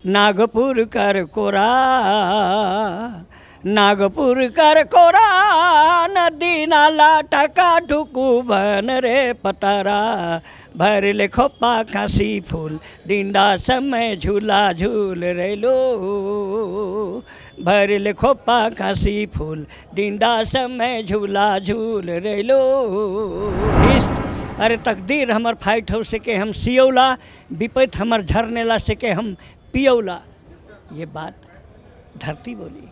नागपुर कर कोरा, नागपुर कर कोरा, नदी नाला टका ठुकू बन रे पतारा, भर ले खोपा खासी फूल डिंडा समय झूला झूल रे लो, भर ले खोपा खासी फूल डिंडा समय झूला झूल रे लो। अरे तकदीर हमर फाइट हो सके हम सियौला, विपैत हमर झरने ला सके हम पियौला, ये बात धरती बोली।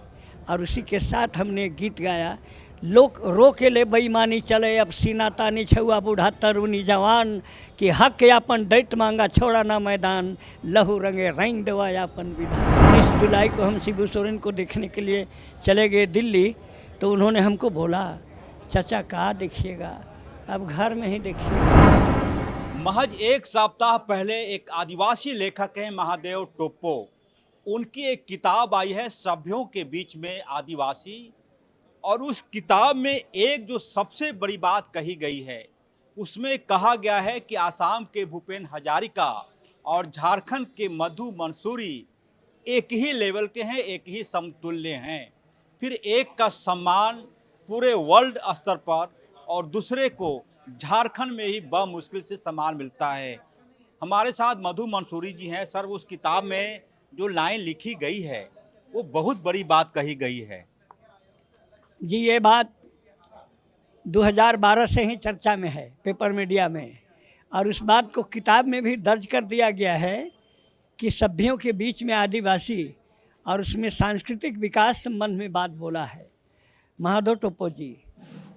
और उसी के साथ हमने गीत गाया, लोग रो के ले बेईमानी चले अब सीना तानी छुआ बूढ़ा तरुणी जवान, कि हक यापन दैत मांगा छोड़ा ना मैदान, लहू रंगे रंग देवा यापन विधान। 19 जुलाई को हम शिबू सोरेन को देखने के लिए चले गए दिल्ली, तो उन्होंने हमको बोला चाचा कहाँ देखिएगा, अब घर में ही देखिए। महज एक सप्ताह पहले एक आदिवासी लेखक हैं महादेव टोप्पो, उनकी एक किताब आई है सभ्यों के बीच में आदिवासी, और उस किताब में एक जो सबसे बड़ी बात कही गई है, उसमें कहा गया है कि आसाम के भूपेन हजारिका और झारखंड के मधु मंसूरी एक ही लेवल के हैं, एक ही समतुल्य हैं। फिर एक का सम्मान पूरे वर्ल्ड स्तर पर और दूसरे को झारखंड में ही बमुश्किल से सम्मान मिलता है। हमारे साथ मधु मंसूरी जी हैं। सर, उस किताब में जो लाइन लिखी गई है वो बहुत बड़ी बात कही गई है। जी, ये बात 2012 से ही चर्चा में है पेपर मीडिया में, और उस बात को किताब में भी दर्ज कर दिया गया है कि सभ्यों के बीच में आदिवासी, और उसमें सांस्कृतिक विकास संबंध में बात बोला है महादेव टोप्पो जी।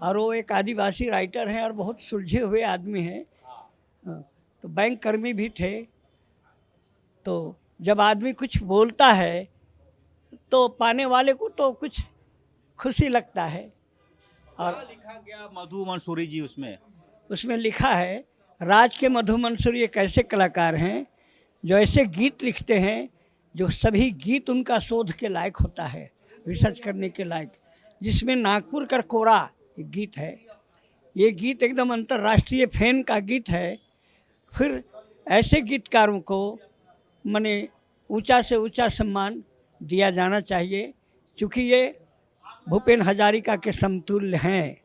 और वो एक आदिवासी राइटर हैं और बहुत सुलझे हुए आदमी हैं, तो बैंक कर्मी भी थे। तो जब आदमी कुछ बोलता है तो पाने वाले को तो कुछ खुशी लगता है। और लिखा गया मधु मंसूरी जी उसमें लिखा है, राज के मधु मंसूरी एक ऐसे कलाकार हैं जो ऐसे गीत लिखते हैं जो सभी गीत उनका शोध के लायक होता है, रिसर्च करने के लायक। जिसमें नागपुर कर कोरा एक गीत है, ये गीत एकदम अंतर्राष्ट्रीय फैन का गीत है। फिर ऐसे गीतकारों को माने ऊंचा से ऊंचा सम्मान दिया जाना चाहिए, क्योंकि ये भूपेन हजारिका के समतुल्य हैं।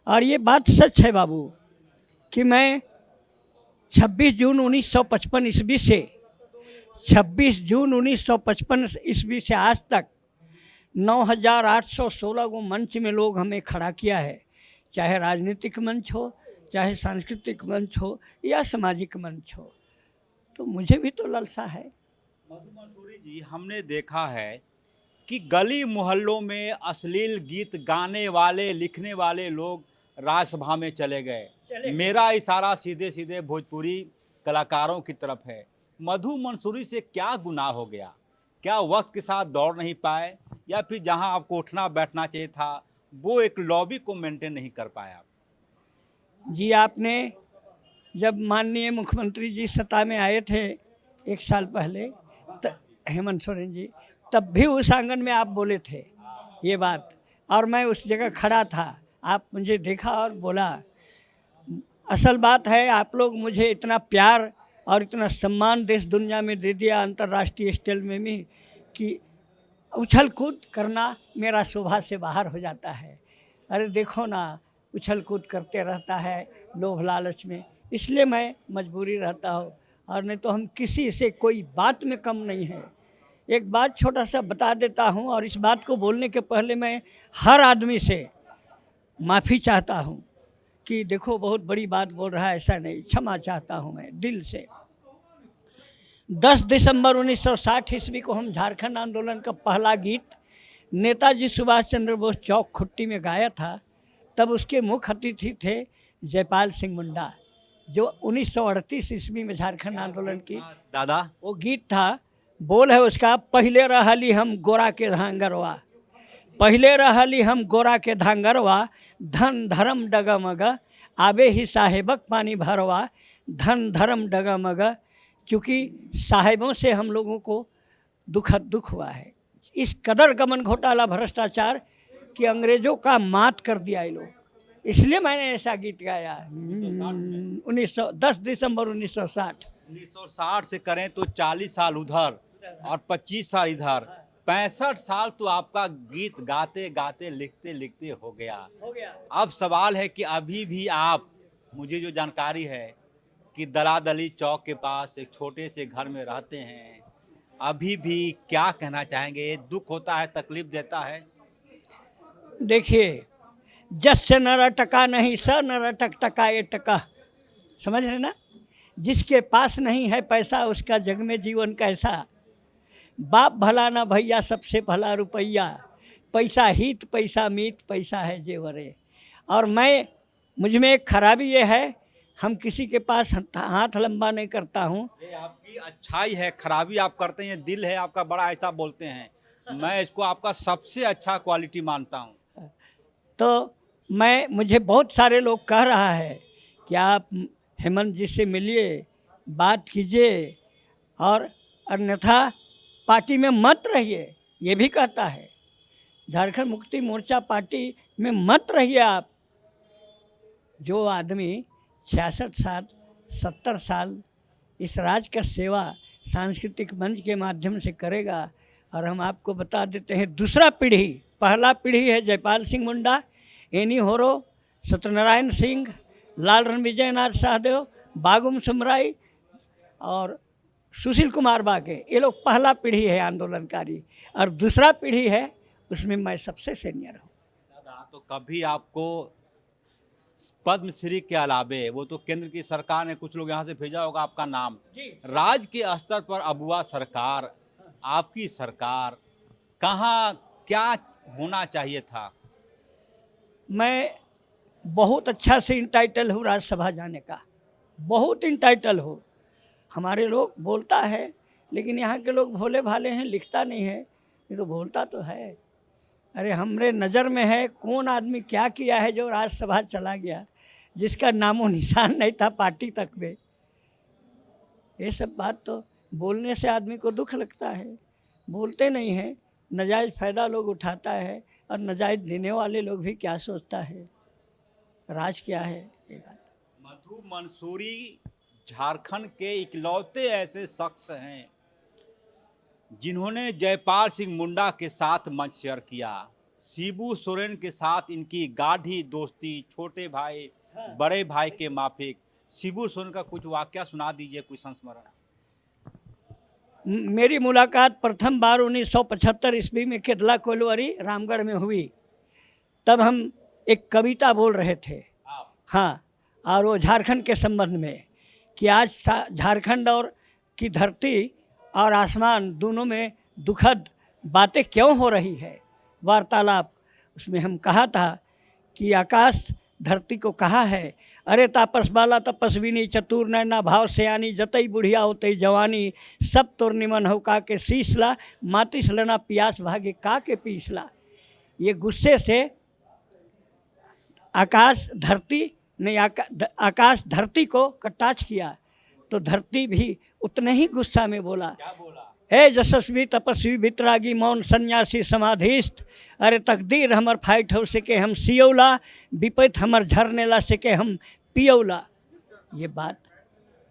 और ये बात सच है बाबू कि मैं 26 जून 1955 ईस्वी से 26 जून 1955 ईस्वी से आज तक 9816 को मंच में लोग हमें खड़ा किया है, चाहे राजनीतिक मंच हो, चाहे सांस्कृतिक मंच हो या सामाजिक मंच हो, तो मुझे भी तो लालसा है। मधु मंसूरी जी, हमने देखा है कि गली मोहल्लों में अश्लील गीत गाने वाले लिखने वाले लोग राज्यसभा में चले गए। मेरा इशारा सीधे सीधे भोजपुरी कलाकारों की तरफ है। मधु मंसूरी से क्या गुनाह हो गया? क्या वक्त के साथ दौड़ नहीं पाए, या फिर जहां आपको उठना बैठना चाहिए था वो एक लॉबी को मेंटेन नहीं कर पाया? जी, आपने जब माननीय मुख्यमंत्री जी सत्ता में आए थे 1 साल पहले, हेमंत सोरेन जी, तब भी उस आंगन में आप बोले थे ये बात, और मैं उस जगह खड़ा था। आप मुझे देखा और बोला। असल बात है, आप लोग मुझे इतना प्यार और इतना सम्मान देश दुनिया में दे दिया, अंतर्राष्ट्रीय स्टेज में भी, कि उछल कूद करना मेरा शोभा से बाहर हो जाता है। अरे देखो ना, उछल कूद करते रहता है लोभ लालच में, इसलिए मैं मजबूरी रहता हूँ। और नहीं तो हम किसी से कोई बात में कम नहीं है। एक बात छोटा सा बता देता हूँ, और इस बात को बोलने के पहले मैं हर आदमी से माफ़ी चाहता हूँ कि देखो बहुत बड़ी बात बोल रहा है, ऐसा नहीं, क्षमा चाहता हूँ मैं दिल से। 10 दिसंबर 1960 ईस्वी को हम झारखंड आंदोलन का पहला गीत नेताजी सुभाष चंद्र बोस चौक खुट्टी में गाया था। तब उसके मुख्य अतिथि थे जयपाल सिंह मुंडा, जो 1938 ईस्वी में झारखंड आंदोलन की दादा वो गीत था। बोल है उसका, पहले रहली हम गोरा के धांगरवा, पहले रहली हम गोरा के धांगरवा, धन धर्म डगमग आबे ही साहेबक पानी भरवा, धन धर्म डगमग। क्योंकि साहेबों से हम लोगों को दुख हुआ है, इस कदर गमन घोटाला भ्रष्टाचार कि अंग्रेजों का मात कर दिया ये लोग, इसलिए मैंने ऐसा गीत गाया। 10 दिसंबर 1960 से करें तो 40 साल उधर और 25 साल इधर, 65 साल तो आपका गीत गाते गाते लिखते लिखते हो गया। अब सवाल है कि अभी भी आप, मुझे जो जानकारी है कि दलादली चौक के पास एक छोटे से घर में रहते हैं, अभी भी क्या कहना चाहेंगे? दुख होता है, तकलीफ देता है? देखिए, जस से न टका नहीं स न टक टका ये टका, समझ रहे ना। जिसके पास नहीं है पैसा उसका जग में जीवन कैसा। बाप भला ना भैया सबसे भला रुपैया, पैसा हित पैसा मीत पैसा है जेवरे। और मुझ में एक खराबी ये है, हम किसी के पास हाथ लंबा नहीं करता हूँ। ये आपकी अच्छाई है, खराबी आप करते हैं, दिल है आपका बड़ा, ऐसा बोलते हैं। मैं इसको आपका सबसे अच्छा क्वालिटी मानता हूँ। तो मुझे बहुत सारे लोग कह रहा है कि आप हेमंत जी से मिलिए, बात कीजिए, और अन्यथा पार्टी में मत रहिए, ये भी कहता है। झारखंड मुक्ति मोर्चा पार्टी में मत रहिए आप। जो आदमी 66 साल 70 साल इस राज्य का सेवा सांस्कृतिक मंच के माध्यम से करेगा, और हम आपको बता देते हैं दूसरा पीढ़ी, पहला पीढ़ी है जयपाल सिंह मुंडा, एनी होरो, सत्यनारायण सिंह, लाल रणविजय नाथ सहदेव, बागुम सुमराई और सुशील कुमार बागे। ये लोग पहला पीढ़ी है आंदोलनकारी, और दूसरा पीढ़ी है उसमें मैं सबसे सीनियर हूँ। दादा, तो कभी आपको पद्मश्री के अलावे, वो तो केंद्र की सरकार ने कुछ लोग यहाँ से भेजा होगा आपका नाम, राज्य के स्तर पर अबुआ सरकार, आपकी सरकार, कहाँ क्या होना चाहिए था? मैं बहुत अच्छा से इंटाइटल हूँ राज्यसभा जाने का, बहुत इंटाइटल हो। हमारे लोग बोलता है, लेकिन यहाँ के लोग भोले भाले हैं, लिखता नहीं है, ये तो बोलता तो है। अरे हमरे नज़र में है कौन आदमी क्या किया है जो राज्यसभा चला गया, जिसका नामो निशान नहीं था पार्टी तक में। ये सब बात तो बोलने से आदमी को दुख लगता है, बोलते नहीं हैं। नाजायज़ फ़ायदा लोग उठाता है, और नाजायज़ देने वाले लोग भी क्या सोचता है, राज क्या है, ये बात। मधु मंसूरी झारखंड के इकलौते ऐसे शख्स हैं जिन्होंने जयपाल सिंह मुंडा के साथ मंच शेयर किया। शिबू सोरेन के साथ इनकी गाढ़ी दोस्ती, छोटे भाई बड़े भाई के माफिक। शिबू सोरेन का कुछ वाकया सुना दीजिए, कुछ संस्मरण। मेरी मुलाकात प्रथम बार 1975 ईस्वी में केरला कोलवरी रामगढ़ में हुई। तब हम एक कविता बोल रहे थे, हाँ, और वो झारखंड के संबंध में, कि आज झारखंड और की धरती और आसमान दोनों में दुखद बातें क्यों हो रही है, वार्तालाप। उसमें हम कहा था कि आकाश धरती को कहा है, अरे तापस बाला तपस्विनी चतुर नैना भाव सयानी, जतई बुढ़िया होतई जवानी, सब तोर निमन हो का के शीशला, मातिस लना पियास भागे का के पीसला। ये गुस्से से आकाश धरती को कटाच किया, तो धरती भी उतने ही गुस्सा में बोला, क्या बोला? हे यशस्वी तपस्वी वितरागी मौन सन्यासी समाधिष्ठ, अरे तकदीर हमर फाइट हो सके हम सियौला, विपैत हमर झरने ला सके हम पियौला। ये बात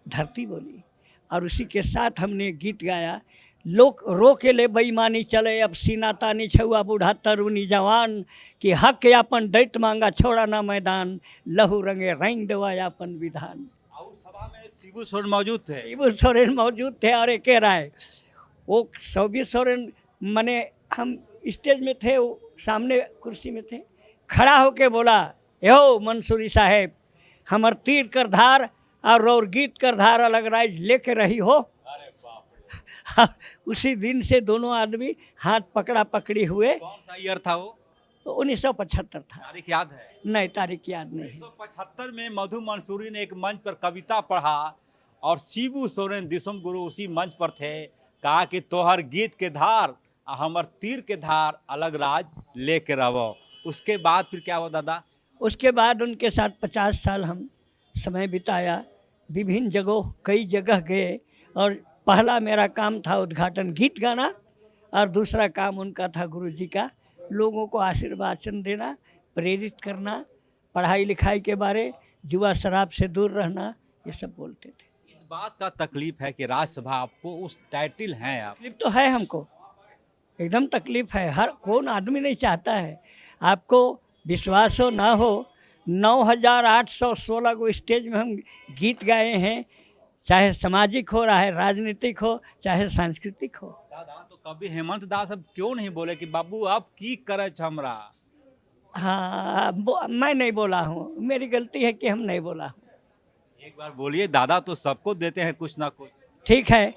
धरती बोली, और उसी के साथ हमने गीत गाया, लोक रो के ले बेईमानी चले अब सीना तानी छुआ बूढ़ा तरुणी जवान, कि हक यापन दैत मांगा छोड़ा ना मैदान, लहू रंगे रंग देवा यापन विधान। और सभा में शिबू सोरेन मौजूद थे? शिबू सोरेन मौजूद थे, और एक राय वो शिबू सोरेन, मने हम स्टेज में थे, वो सामने कुर्सी में थे, खड़ा होके बोला, यो मंसूरी साहेब, हमर तीर कर धार और गीत कर धार अलग राइज लेके रही हो। उसी दिन से दोनों आदमी हाथ पकड़ा पकड़ी हुए। कौन सा ईयर था वो? तो 1975 था। तारीख याद है? नहीं, तारीख याद नहीं। 1975 में मधु मंसूरी ने एक मंच पर कविता पढ़ा, और शिबू सोरेन दिसम गुरु उसी मंच पर थे। कहा कि तोहर गीत के धार हमर तीर के धार अलग राज लेके रहो। उसके बाद फिर क्या हुआ दादा? उसके बाद उनके साथ 50 साल हम समय बिताया, विभिन्न जगहों कई जगह गए, और पहला मेरा काम था उद्घाटन गीत गाना, और दूसरा काम उनका था गुरुजी का लोगों को आशीर्वाचन देना, प्रेरित करना, पढ़ाई लिखाई के बारे, जुआ शराब से दूर रहना, ये सब बोलते थे। इस बात का तकलीफ है कि राज्यसभा आपको उस टाइटल है आप तकलीफ तो है हमको, एकदम तकलीफ है। हर कौन आदमी नहीं चाहता है। आपको विश्वास हो ना हो, 9,816 को स्टेज में हम गीत गाए हैं, चाहे सामाजिक हो रहा है, राजनीतिक हो, चाहे सांस्कृतिक हो। दादा तो कभी हेमंत दास अब क्यों नहीं बोले कि बाबू आप की करे हमरा? हाँ, मैं नहीं बोला हूँ, मेरी गलती है कि हम नहीं बोला हूँ। एक बार बोलिए, दादा तो सबको देते हैं कुछ ना कुछ। ठीक है,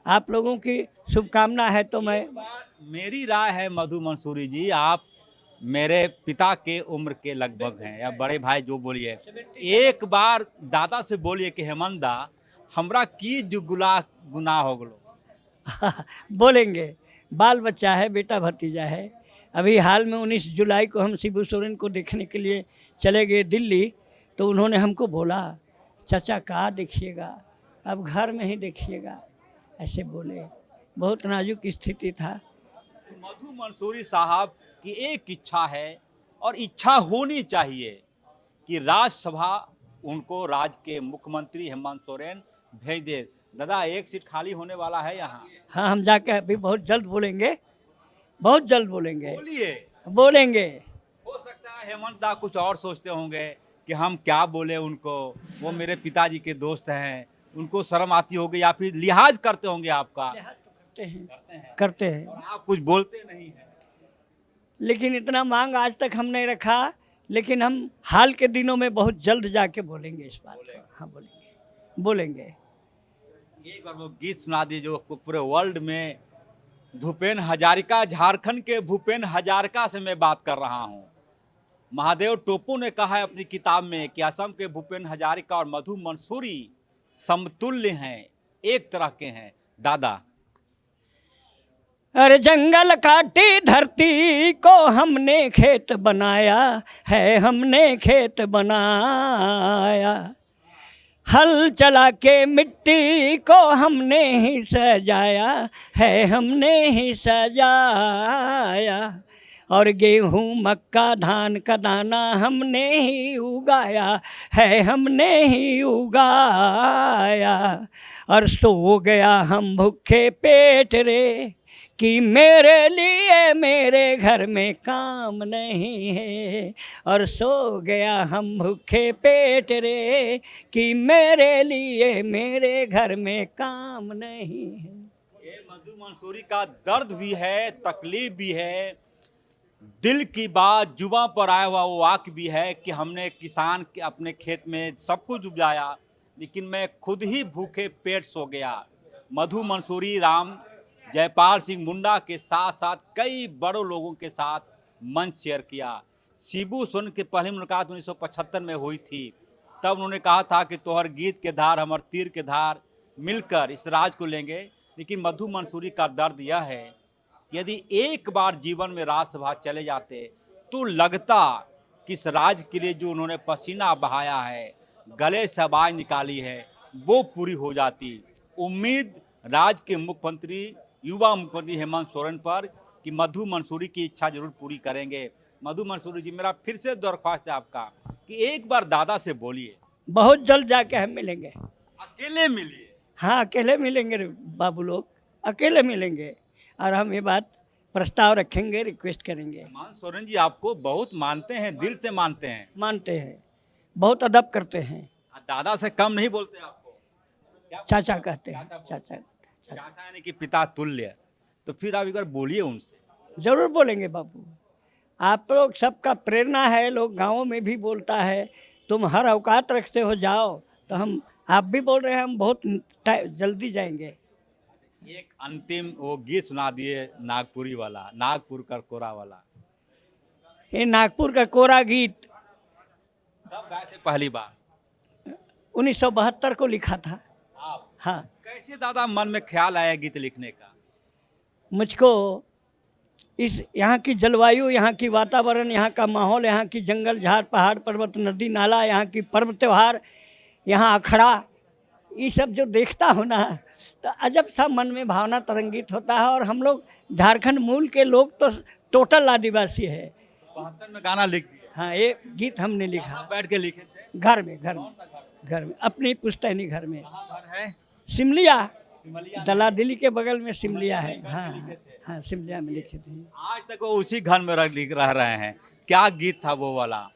आप लोगों की शुभकामना है तो मैं मेरी राय है मधु मंसूरी जी, आप मेरे पिता के उम्र के लगभग हैं, या बड़े भाई जो बोलिए, एक बार दादा से बोलिए कि हेमंत दा हमरा की जो गुनाह हो गलो। बोलेंगे। बाल बच्चा है, बेटा भतीजा है। अभी हाल में 19 जुलाई को हम शिबू सोरेन को देखने के लिए चले गए दिल्ली, तो उन्होंने हमको बोला चाचा कहाँ देखिएगा, अब घर में ही देखिएगा, ऐसे बोले। बहुत नाजुक स्थिति था। मधु मंसूरी साहब की एक इच्छा है, और इच्छा होनी चाहिए कि राज्यसभा उनको राज्य के मुख्यमंत्री हेमंत सोरेन भेज दे। दादा एक सीट खाली होने वाला है यहाँ। हाँ, हम जाके अभी बहुत जल्द बोलेंगे, बहुत जल्द बोलेंगे। बोलिए। बोलेंगे। हो सकता है हेमंत दा कुछ और सोचते होंगे कि हम क्या बोले उनको, वो मेरे पिताजी के दोस्त हैं, उनको शर्म आती होगी, या फिर लिहाज करते होंगे आपका। करते हैं। और आप कुछ बोलते नहीं हैं। लेकिन इतना मांग आज तक हम नहीं रखा, लेकिन हम हाल के दिनों में बहुत जल्द जाके बोलेंगे इस बात को। हाँ, बोलेंगे। एक बार वो गीत सुना दीजिए जो पूरे वर्ल्ड में भूपेन हजारिका, झारखंड के भूपेन हजारिका से मैं बात कर रहा हूँ। महादेव टोपो ने कहा है अपनी किताब में कि असम के भूपेन हजारिका और मधु मंसूरी समतुल्य हैं, एक तरह के हैं। दादा अरे जंगल काटी धरती को हमने खेत बनाया है, हमने खेत बनाया। हल चला के मिट्टी को हमने ही सजाया है, हमने ही सजाया। और गेहूँ मक्का धान का दाना हमने ही उगाया है, हमने ही उगाया। और सो गया हम भूखे पेट रे, कि मेरे लिए मेरे घर में काम नहीं है। और सो गया हम भूखे पेट रे, कि मेरे लिए मेरे घर में काम नहीं है। ये मधु मंसूरी का दर्द भी है, तकलीफ भी है, दिल की बात, जुबां पर आया हुआ वो वाक्य भी है कि हमने किसान के अपने खेत में सब कुछ उपजाया, लेकिन मैं खुद ही भूखे पेट सो गया। मधु मंसूरी राम जयपाल सिंह मुंडा के साथ साथ कई बड़ों लोगों के साथ मंच शेयर किया। शिबू सोरेन की पहली मुलाकात 1975 में हुई थी। तब उन्होंने कहा था कि तोहर गीत के धार हमर तीर के धार, मिलकर इस राज को लेंगे। लेकिन मधु मंसूरी का दर्द यह है, यदि एक बार जीवन में राज्यसभा चले जाते तो लगता कि इस राज्य के लिए जो उन्होंने पसीना बहाया है, गले से आवाज निकाली है, वो पूरी हो जाती। उम्मीद राज्य के मुख्यमंत्री, युवा मुख्यमंत्री हेमंत सोरेन पर कि मधु मंसूरी की इच्छा जरूर पूरी करेंगे। मधु मंसूरी जी, मेरा फिर से दरख्वास्त है आपका कि एक बार दादा से बोलिए। बहुत जल्द जाके हम मिलेंगे। अकेले मिलिए। हाँ, अकेले मिलेंगे बाबू लोग, अकेले मिलेंगे। और हम ये बात प्रस्ताव रखेंगे, रिक्वेस्ट करेंगे। हेमंत सोरेन जी आपको बहुत मानते हैं, दिल से मानते हैं। मानते हैं, बहुत अदब करते हैं। दादा से कम नहीं बोलते आपको, चाचा कहते हैं। चाचा यानी कि पिता तुल्य। तो फिर आप एक बार बोलिए उनसे। जरूर बोलेंगे बाबू। आप लोग सबका प्रेरणा है, लोग गाँवों में भी बोलता है, तुम हर औकात रखते हो, जाओ। तो हम, आप भी बोल रहे हैं, हम बहुत जल्दी जाएंगे। एक अंतिम वो गीत सुना दिए नागपुरी वाला, नागपुर का कोरा वाला। ये नागपुर का कोरा गीत कब गाए थे पहली बार? 1972 को लिखा था। आप? हाँ। कैसे दादा मन में ख्याल आया गीत लिखने का? मुझको इस यहाँ की जलवायु, यहाँ की वातावरण, यहाँ का माहौल, यहाँ की जंगल झाड़ पहाड़ पर्वत नदी नाला, यहाँ की पर्व त्यौहार, यहाँ अखड़ा, ये सब जो देखता हूँ ना, तो अजब सा मन में भावना तरंगित होता है। और हम लोग झारखंड मूल के लोग तो टोटल आदिवासी है। 72 में गाना लिख दिया? हाँ, ये गीत हमने लिखा। बैठ के लिखे थे? घर में। कौन सा घर? घर में, अपनी पुश्तैनी घर में। कहाँ घर है? सिमलिया, सिमलिया में। दला दिल्ली के बगल में सिमलिया है। हाँ हाँ, सिमलिया में लिखे थे। आज तक वो उसी घर में रह रहे हैं। क्या गीत था वो वाला?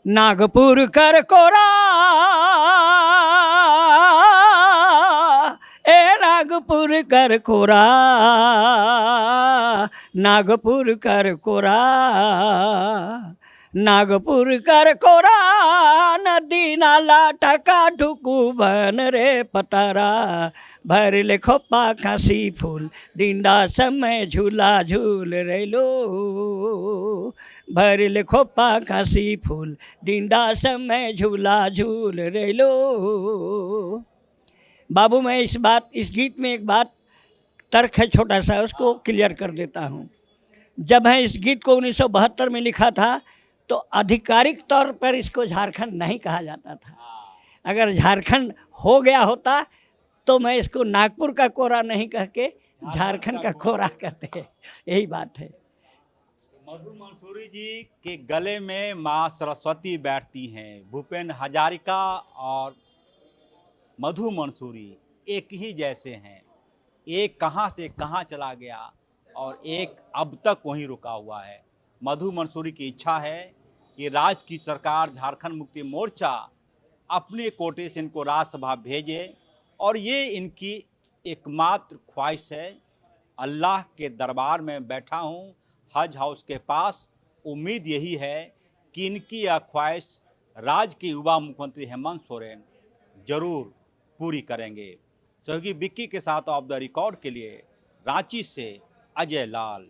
नागपुर कर कोरा, ए नागपुर कर कोरा, नागपुर कर कोरा, नागपुर कर कोरा, नदी नाला टका ठुकू बन रे पतारा, भर ले खोपा खांसी फूल, डिंडा समय झूला झूल रे लो, भर ले खोपा खांसी फूल, डिंडा समय झूला झूल रे लो। बाबू, मैं इस गीत में एक बात तर्क है छोटा सा, उसको क्लियर कर देता हूँ। जब है इस गीत को 1972 में लिखा था तो आधिकारिक तौर पर इसको झारखंड नहीं कहा जाता था। अगर झारखंड हो गया होता तो मैं इसको नागपुर का कोरा नहीं कह के झारखंड का कोरा कहते हैं। यही बात है। मधु मंसूरी जी के गले में माँ सरस्वती बैठती हैं। भूपेन हजारिका और मधु मंसूरी एक ही जैसे हैं। एक कहाँ से कहाँ चला गया और एक अब तक वहीं रुका हुआ है। मधु मंसूरी की इच्छा है कि राज्य की सरकार, झारखंड मुक्ति मोर्चा अपने कोटे से इनको राज्यसभा भेजे, और ये इनकी एकमात्र ख्वाहिश है। अल्लाह के दरबार में बैठा हूँ हज हाउस के पास, उम्मीद यही है कि इनकी यह ख्वाहिश राज्य के युवा मुख्यमंत्री हेमंत सोरेन जरूर पूरी करेंगे। सहयोगी विक्की के साथ ऑफ द रिकॉर्ड के लिए रांची से अजय लाल।